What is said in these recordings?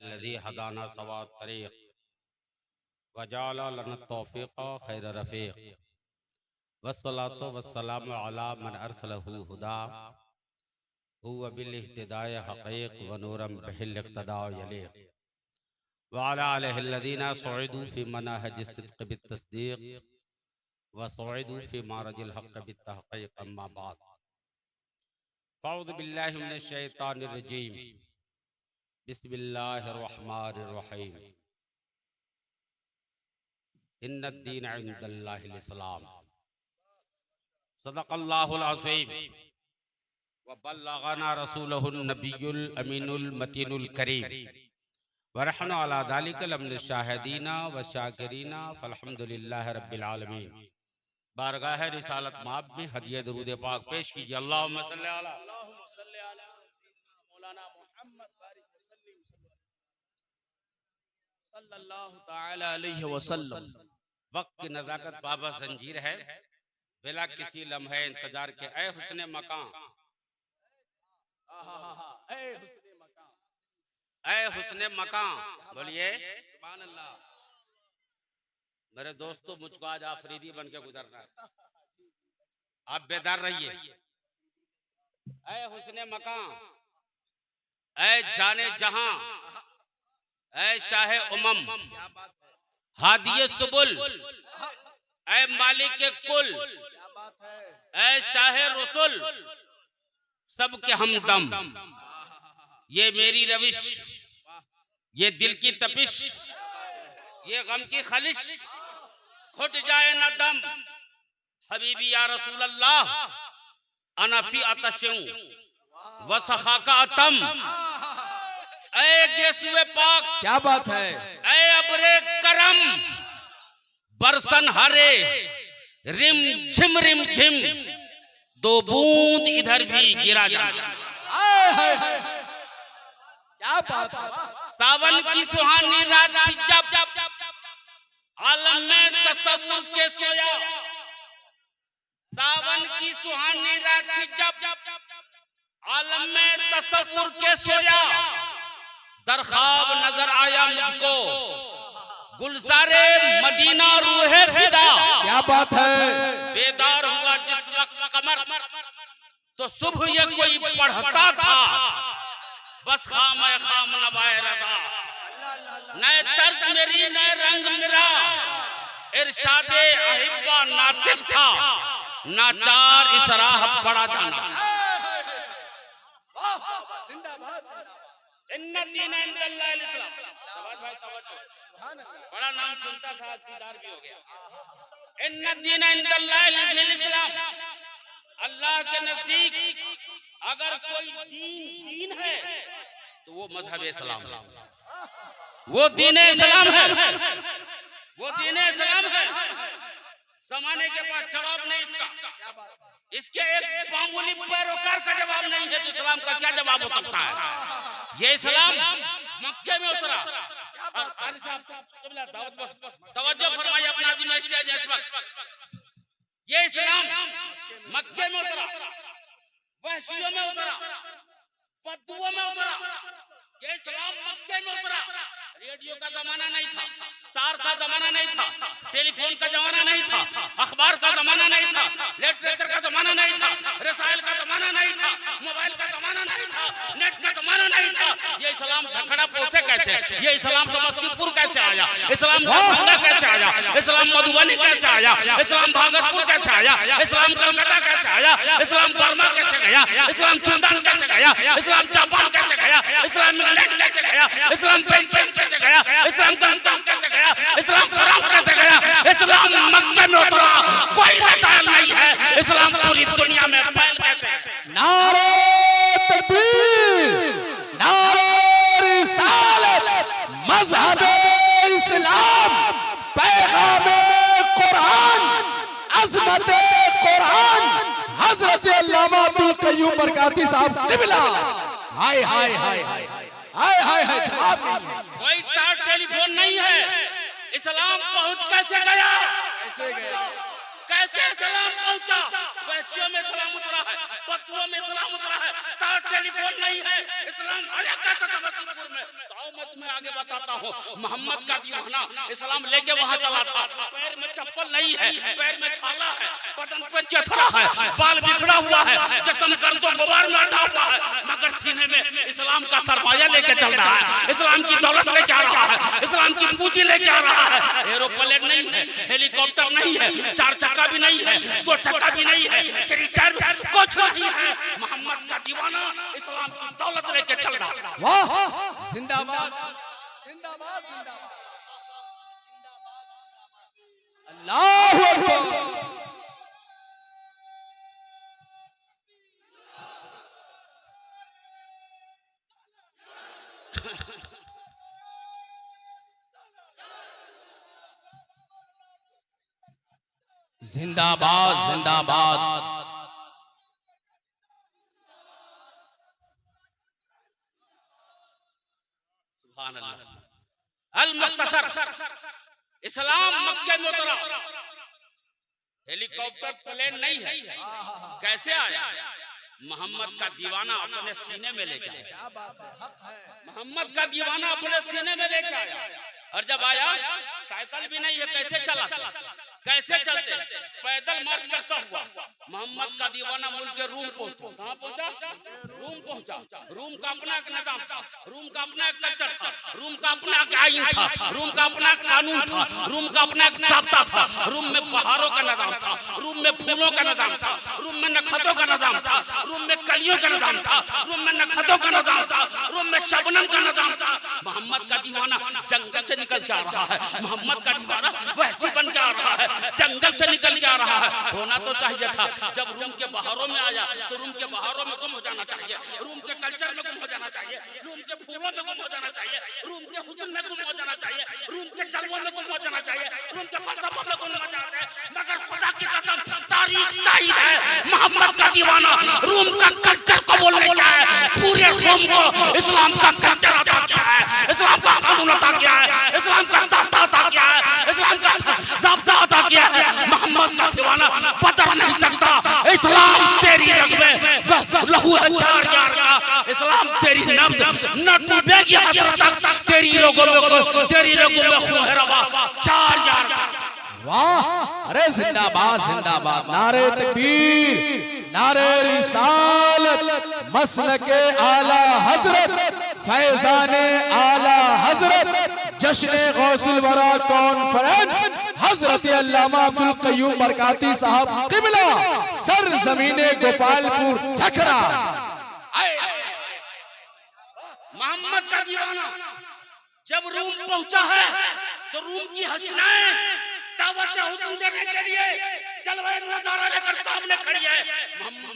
लज़ी हदाना सवा तरीक़ वजाला लना तौफ़ीक़ खैर रफ़ीक़ वस्सलातु वस्सलामु अला मन अरसलहु हुदा हुवा बिल इह्तिदाय हक़ीक़ व नूरम बिहिल इक़्तिदा यलीक़ व अला आलिहि अल्लज़ीना सुइदू फ़ी मनाहिज सिद्क़ बित्तस्दीक़ व सुइदू फ़ी मारजिल हक़्क़ बित्तहक़ीक़ अम्मा बाद फ़अऊज़ु बिल्लाहि मिनश शैतानिर रजीम बिस्मिल्लाहिर्रहमानिर्रहीम इन्नद्दीन इंदल्लाहिल इस्लाम सदक़ल्लाहुल अज़ीम व बल्लगना रसूलुहुन नबियुल अमीनुल मतीनुल करीम व नहनु अला ज़ालिका लमिनश शाहिदीना व शाकिरीना फल्हम्दुलिल्लाहि रब्बिल आलमीन। बारगाह रिसालत माब में हदिया दरूद पाक पेश कीजिए। अल्लाहुम्मा सल्ली अला मौलाना मोहम्मद बारिक वसल्लम सल्लल्लाहु तआला अलैहि वसल्लम। वक्त की नज़ाकत बाबा जंजीर है, बिला किसी लम्हे इंतजार के ऐ हुस्ने मकान, ऐ हुस्ने मकान। बोलिए सुभान अल्लाह। मेरे दोस्तों, मुझको आज आफरीदी बन के गुजरना है, आप बेदार रहिए। ऐ हुस्ने मकान, ऐ जाने जहां, ऐ शाहे उमम, हादिये सुबुल, ऐ मालिक के कुल, ऐ शाहे रसुल, सबके हमदम। ये मेरी रविश, ये दिल की तपिश, ये गम की खलिश, घुट जाए न दम। हबीबी या रसूल अल्लाह, अना फी अतशूं व सखाका अतम। ऐ गेसुए पाक, क्या बात है। ऐ अबरे करम, बरसन हरे रिम झिम, दो बूंद इधर भी गिरा जा। क्या बात है। सावन की सुहानी रात थी जब आलम में तसव्वुर के सोया। सावन की सुहानी रात थी जब आलम में तसव्वुर के सोया। दर ख्वाब नजर आया मुझको गुलजारे मदीना रूहे फिदा। क्या बात है। बेदार हुआ जिस वक्त कमर तो सुबह ये कोई पढ़ता था, बस खाम नवाए रजा। नए तर्ज मेरी नए रंग मेरा, इरशादे अहिब्बा नातिक था, नाचार इस राह पड़ा जाना। इन्ना दीन इंदल्लाहिल इस्लाम। बड़ा नाम सुनता था, दीदार भी हो गया। इन्ना दीन इंदल्लाहिल इस्लाम। अल्लाह के नजदीक अगर कोई दीन है तो वो मजहब इस्लाम है, वो दीन इस्लाम है, वो दीन इस्लाम है। जमाने के पास जवाब नहीं इसका, इसके एक मामूली पैरोकार का जवाब नहीं है तो इस्लाम का क्या जवाब हो सकता है। ये इस्लाम मक्के में उतरा। तवज्जो फरमाइए अपना आज़िम स्टेज इस वक्त। ये इस्लाम मक्के में उतरा, वहशियों में उतरा, बद्दुओं में उतरा। ये इस्लाम मक्के में उतरा। रेडियो का जमाना नहीं था, तार का जमाना नहीं था, टेलीफोन का जमाना नहीं था, अखबार का जमाना नहीं था, लिटरेचर का जमाना नहीं था, रसायल का जमाना नहीं था, मोबाइल का जमाना नहीं था, नेट का जमाना नहीं था। ये इस्लाम झखड़ा पहुंचे कैसे, ये इस्लाम समस्तीपुर कैसे आया, इस्लाम दरभंगा कैसे आया, इस्लाम मधुबनी कैसे आया, इस्लाम भागलपुर कैसे आया, इस्लाम कलकत्ता कैसे आया, इस्लाम बर्मा कैसे गया, इस्लाम सूडान कैसे गया, इस्लाम जापान कैसे गया, इस्लाम इंग्लैंड कैसे गया, इस्लाम बेल्जियम कैसे गया, इस्लाम गंतम कैसे गया, इस्लाम फ्रांस कैसे गया। इस्लाम मक्के में उतरा, कोई रसायल नहीं है। इस्लाम पूरी दुनिया में फैल कैसे। नारे तकबीर, नारे रिसालत, मज़हब इस्लाम, पैगाम कुरान, अज़मत कुरान, हज़रत अल्लामा अब्दुल क़य्यूम बरकाती साहब क़िबला। हाय हाय हाय हाय हाय हाय हाय। जवाब नहीं है। कोई तार टेलीफोन नहीं है। इस्लाम पहुंच कैसे गया, कैसे गया, कैसे इस्लाम पहुंचा। वहशियों में इस्लाम उतरा है, बद्दुओं में इस्लाम उतरा है, तार टेलीफोन नहीं है। इस्लाम आया कैसे समस्तीपुर में। तो मैं तुम्हें आगे बताता हूँ। मोहम्मद का दीवाना इस्लाम लेके वहां चला था। पैर में चप्पल नहीं है, पैर में छाला है, बदन पे चथरा है, बाल बिखरा हुआ है, जिस्म कर तो गुबार में अटा हुआ है, मगर सीने में इस्लाम का सरमाया लेके चल रहा है, इस्लाम की दौलत लेके आ रहा है, इस्लाम की पूंजी लेके आ रहा है। एरोप्लेन नहीं है, हेलीकॉप्टर नहीं है, 4 चक्का भी नहीं है, 2 चक्का भी नहीं है, 3 टायर कुछ नहीं है। मोहम्मद का दीवाना इस्लाम की दौलत लेके चल रहा है। वाह, जिंदाबाद जिंदाबाद जिंदाबाद, अल्लाहू अकबर। जिंदाबाद जिंदाबाद। सुभान अल्लाह। अल मुख्तसर, इस्लाम मक्के में उतरा, हेलीकॉप्टर प्लेन नहीं है, कैसे आया? मोहम्मद का दीवाना अपने सीने में लेके आया। मोहम्मद का दीवाना अपने सीने में लेके आया, और जब आया साइकिल भी नहीं है, कैसे चला? कैसे चलते? पैदल मार्च करता हुआ मोहम्मद का दीवाना मुल्क के रूम पहुंचा। कहां पहुंचा? रूम पहुंचा। रूम का अपना एक निजाम था, रूम का अपना एक कल्चर था, रूम का अपना एक आईन था, रूम का अपना एक कानून था, रूम का अपना एक ज़ाब्ता था। रूम में बहारों का निजाम था, रूम में फूलों का निजाम था, रूम में नखतों का निजाम था, रूम में कलियों का निजाम था, रूम में नखतों का निजाम था, रूम में शबनम का निजाम था। मोहम्मद का दीवाना जंगल से निकल के आ रहा है, मोहम्मद का दीवाना वहशी बन के आ रहा है, जंगल से निकल के आ रहा है। होना तो चाहिए था, जब रूम के बहारों में आया तो रूम के बहारों में गुम हो जाना चाहिए, रूम के कल्चर में गुम हो जाना चाहिए, रूम के फूलों में गुम हो जाना चाहिए, रूम के हुस्न में गुम हो जाना चाहिए, रूम के जलवों में गुम हो जाना चाहिए, रूम के फलसफों में गुम हो जाना चाहिए। मगर खुदा की कसम, तारीख शाहिद है, मोहम्मद का दीवाना रूम का कल्चर को बोलने क्या है, पूरे रूम को इस्लाम का कल्चर अता किया है, इस्लाम का कानून अता किया है, इस्लाम का ज़ाब्ता अता किया है, इस्लाम का ज़ाब्ता अता किया है। मोहम्मद का दीवाना बदल नहीं सकता। इस्लाम तेरी रग में लहू है 4000 का, इस्लाम तेरी नब्ज न डूबेगी हसरत तक, तेरी लोगों में खून है रवा 4000 का। वाह, अरे जिंदाबाद जिंदाबाद, नारे तकबीर, नारे रिसालत, मसलके आला हजरत, फैजाने आला हजरत, जश्न गौसुल वरा कॉन्फ्रेंस हजरत अल्लामा अब्दुल क़य्यूम बरकाती साहब क़िबला, सर ज़मीने गोपालपुर छखरा। मोहम्मद का दीवाना जब रूम पहुंचा है तो रूम की हसीनाएं दावत हुस्न देने के लिए जलवा नजारा लेकर सामने खड़ी है।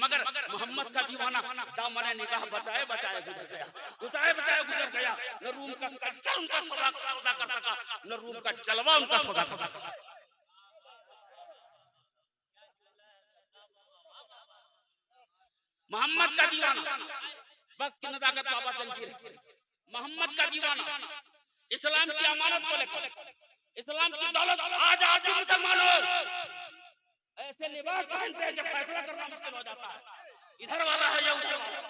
मगर मोहम्मद का दीवाना दामने निगाह बचाए बचाए गुजर गया, बचाए बचाए गुजर गया। न रूम का कल्चर उनका सौदा कर सका, न रूम का जलवा उनका सौदा कर सका। मोहम्मद का दीवाना वक्त की नजाकत बाबा जंगीर, मोहम्मद का दीवाना इस्लाम की अमानत को लेकर, इस्लाम की दौलत। आज आप भी मुसलमानों ऐसे लिबास पहनते हैं कि फैसला करना मुश्किल हो जाता है, इधर वाला है या उधर वाला।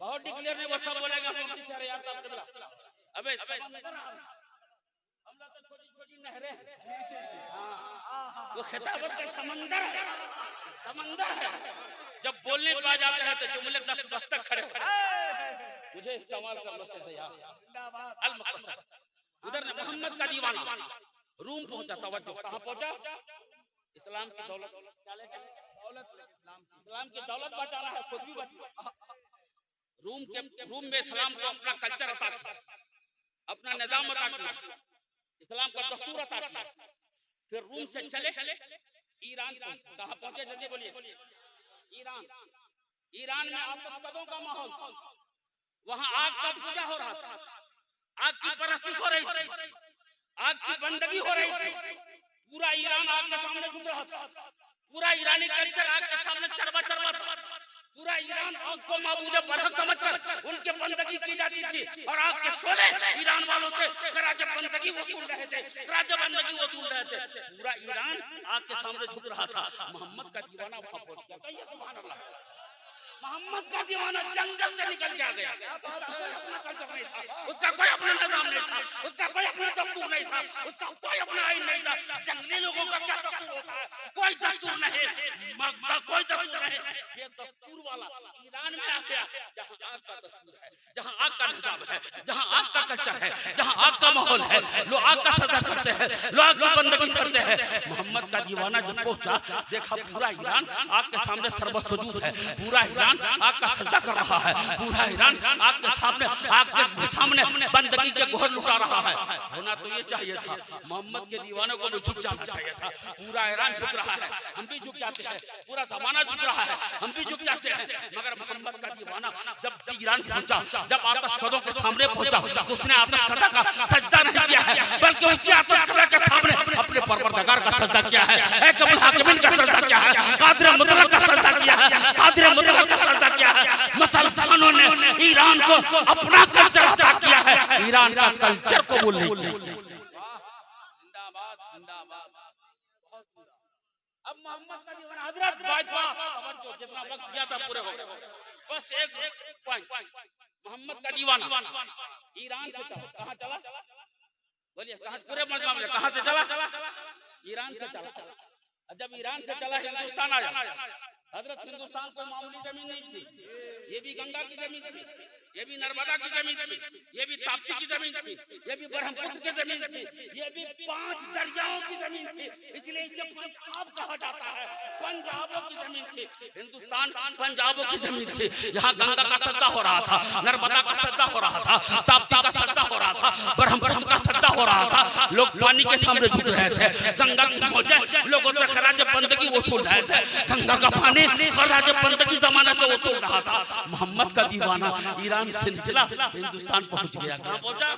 बहुत डिक्लेयर नहीं, वो सब बोलेगा मुफ्ती सर यार तब तबला। अबे हम लोग तो छोटी छोटी नहरें हैं, वो खिताबत का समंदर है, समंदर है। जब बोलने पे आ जाते हैं तो जुमले दस्त बस्तक खड़े हो। मुझे इस्तेमाल करने से दिया। अल मुख्तसर उधर ने मोहम्मद का दीवाना रूम पहुंचा। तवज्जो, कहां पहुंचा? इस्लाम की दौलत, इस्लाम की दौलत बचाना है, खुद भी बचा। रूम में इस्लाम को अपना कल्चर अता किया, अपना निजाम अता किया, इस्लाम का दस्तूर अता किया। फिर रूम से चले ईरान पहुंचे। कहां पहुंचे? जल्दी बोलिए। ईरान। ईरान में आपसकदों का माहौल था, वहां आग का पूजा हो रहा था, आग की परस्तिश हो रही थी, आग की बंदगी हो रही थी। पूरा ईरान आग के सामने झुक रहा था, पूरा ईरानी कल्चर आग के सामने चरबा चरबा था। पूरा ईरान आग को माबूद बरहक समझकर उनके बंदगी की जाती थी, और आग के शोले ईरान वालों से खराज बंदगी वसूल रहे थे, खराज बंदगी वसूल रहे थे। पूरा ईरान आग के सामने झुक रहा था। मोहम्मद का दीवाना वहां पहुंच गया। सुभान अल्लाह। मोहम्मद का दीवाना जंगल से निकल के आ गया। अपना कल्चर नहीं था, उसका कोई अपना निजाम नहीं था, उसका कोई अपना दस्तूर नहीं था, उसका कोई अपना आईन नहीं था। जंगली लोगों का क्या दस्तूर होता है? कोई दस्तूर नहीं, कोई दस्तूर नहीं। ये दस्तूर वाला ईरान में आ गया, जहाँ आग का दस्तूर है, जहाँ आग का निजाम है, जहाँ आग का कल्चर है, जहाँ आग का माहौल है, लोग आग का सजदा करते हैं, लोग आग की बंदगी करते हैं। मोहम्मद का दीवाना जब पहुंचा, देखा पूरा ईरान आग के सामने सर्वस्व सुजूद है, पूरा ईरान आग का सजदा कर रहा है, पूरा ईरान आग के सामने बंदगी के गोहर लुटा रहा है। होना तो ये चाहिए था, मोहम्मद के दीवानों को भी झुक जाना चाहिए था। पूरा ईरान झुक रहा है, हम भी झुक जाते हैं, पूरा जमाना झुक रहा है, हम भी झुक जाते हैं। मगर मोहम्मद का दीवाना जब ईरान पहुंचा, जब आतशकदों के सामने पहुंचा, तो उसने आतशकदा का सजदा नहीं किया है, बल्कि उसी आतशकदा के सामने अपने परवरदिगार का सजदा किया है, अकमल हाकिमीन का सजदा किया है, कादिर मुतलक का सजदा किया है, कादिर मुतलक का सजदा किया है। मुसलमानों ने ईरान को अपना कल्चर अता किया है, ईरान का कल्चर को वो नहीं किया। जिंदाबाद जिंदाबाद। अब मोहम्मद का दीवाना हजरत बाईपास जितना वक्त किया था पूरे हो गए। बस एक पॉइंट, मोहम्मद का दीवाना ईरान से चला, कहाँ चला बोलिए, कहाँ? पूरे मजमा में कहाँ से चला? ईरान से चला। जब ईरान से चला हिंदुस्तान आया। हजरत हिंदुस्तान कोई मामूली जमीन नहीं थी, ये भी गंगा की जमीन थी, ये भी नर्मदा की जमीन थी, ये भी ताप्ती की जमीन थी, ये भी ब्रह्मपुत्र की जमीन थी, ये भी 5 दरियाओं की जमीन थी, इसलिए इसे पंजाब कहा जाता है। पंजाबों की जमीन थी हिंदुस्तान, पंजाबों की जमीन थी। यहाँ गंगा का सजदा हो रहा था, नर्मदा का सजदा हो रहा था, ताप्ती का सजदा हो रहा था, ब्रह्मपुत्र का सजदा हो रहा था। लोग पानी के सामने झुक रहे थे, गंगा की मौजें लोगों से खराज बंदगी वसूल रहे थे, गंगा का पानी खराज बंदगी जमाने से वसूल रहा था। मोहम्मद का दीवाना ईरान से निकला, हिंदुस्तान पहुंच गया। कहाँ पहुंचा?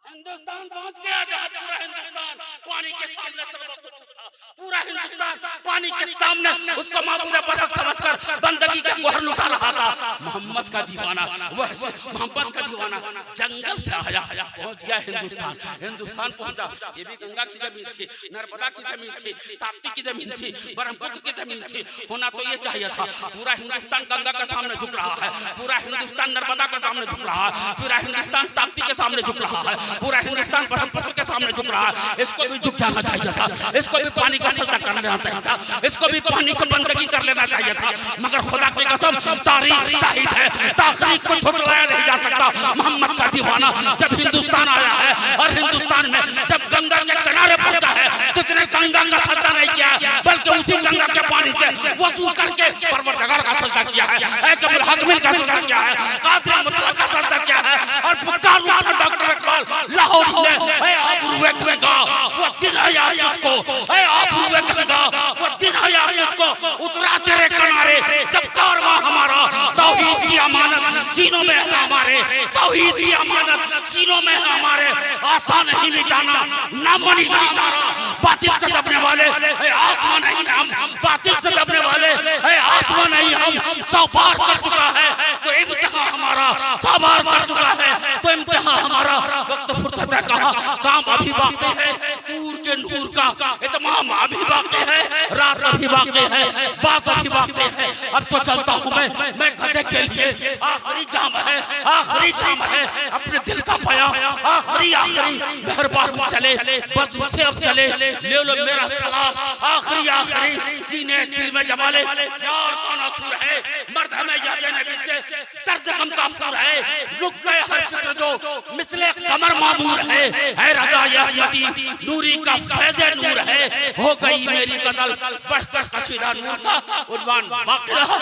हिंदुस्तान पहुंच गया, जहाँ पूरा हिंदुस्तान पानी के सामने सर्वस्व था, पूरा हिंदुस्तान पानी के सामने उसको माबूद बरहक समझकर बंदगी का गोहर लुटा रहा था। मोहम्मद का दीवाना, वह मोहम्मद का दीवाना जंगल से आया, पहुंच गया हिंदुस्तान। हिंदुस्तान पहुंचा, ये भी गंगा की जमीन थी, नर्मदा की जमीन थी, ताप्ती की जमीन थी, ब्रह्मपुत्र की जमीन थी। होना तो ये चाहिए था, पूरा हिंदुस्तान गंगा के सामने झुक रहा है, पूरा हिंदुस्तान नर्मदा के सामने झुक रहा है, पूरा हिंदुस्तान ताप्ती के सामने झुक रहा है, पूरा हिंदुस्तान ब्रह्मपुत्र के सामने झुक रहा है। इसको भी झुक जाना चाहिए था, इसको भी पानी का सजदा कर लेना चाहिए था, इसको भी पानी की बंदगी कर लेना चाहिए था। मगर खुदा की कसम, तारीख शाहिद है, तारीख को झुटलाया नहीं जा सकता। मोहम्मद का दीवाना जब हिंदुस्तान आया है और हिंदुस्तान में जब गंगा के किनारे पहुंचा है, तो उसने गंगा का सजदा नहीं किया, बल्कि उसी गंगा के पानी से वजू करके परवरदिगार का सजदा किया है, अकमल हाकिमीन का सजदा किया है, कादिर मुतलक का सजदा किया है। और पुकार उठा डॉक्टर इकबाल लाहौर में, ऐ आबरूए गंगा वो दिन आया तुझको, ऐ आबरूए गंगा वो दिन आया तुझको, उतरा तेरे किनारे जब कारवां हमारा, तौहीद की अमानत सीनों में है हमारे, तौहीद की अमानत सीनों में है हमारे। आसान नहीं मिटाना नाम निशान हमारा, बातिल से दबने वाले आसमान नहीं हम, बातिल से दबने वाले आसमान नहीं हम। 100 बार कर चुका है तो इम्तिहान हमारा, 100 बार कर चुका है तो इम्तिहान हमारा। वक्त फुर्सत है कहाँ, काम अभी बाकी है, दूर के नूर का इत्माम अभी बाकी है, रात अभी बाकी है, बात अभी बाकी है। अब तो चलता हूँ मैं गधे के लिए, आखिरी जाम है, आखिरी जाम है, अपने दिल का पाया आखिरी मेहरबान चले, बस उसे अब चले, ले लो मेरा सलाम आखिरी सीने दिल में जमाले। यार कौन असुर है, मर्द हमें याद नबी से दर्द गम का फूर है, रुकते हर फिक्र जो मिसले कमर मामूर है रजा यहमदी नूरी का फैज़े नूर है। हो गई मेरी कदल बढ़कर कसीदा नूर का उन्वान बाकी रहा।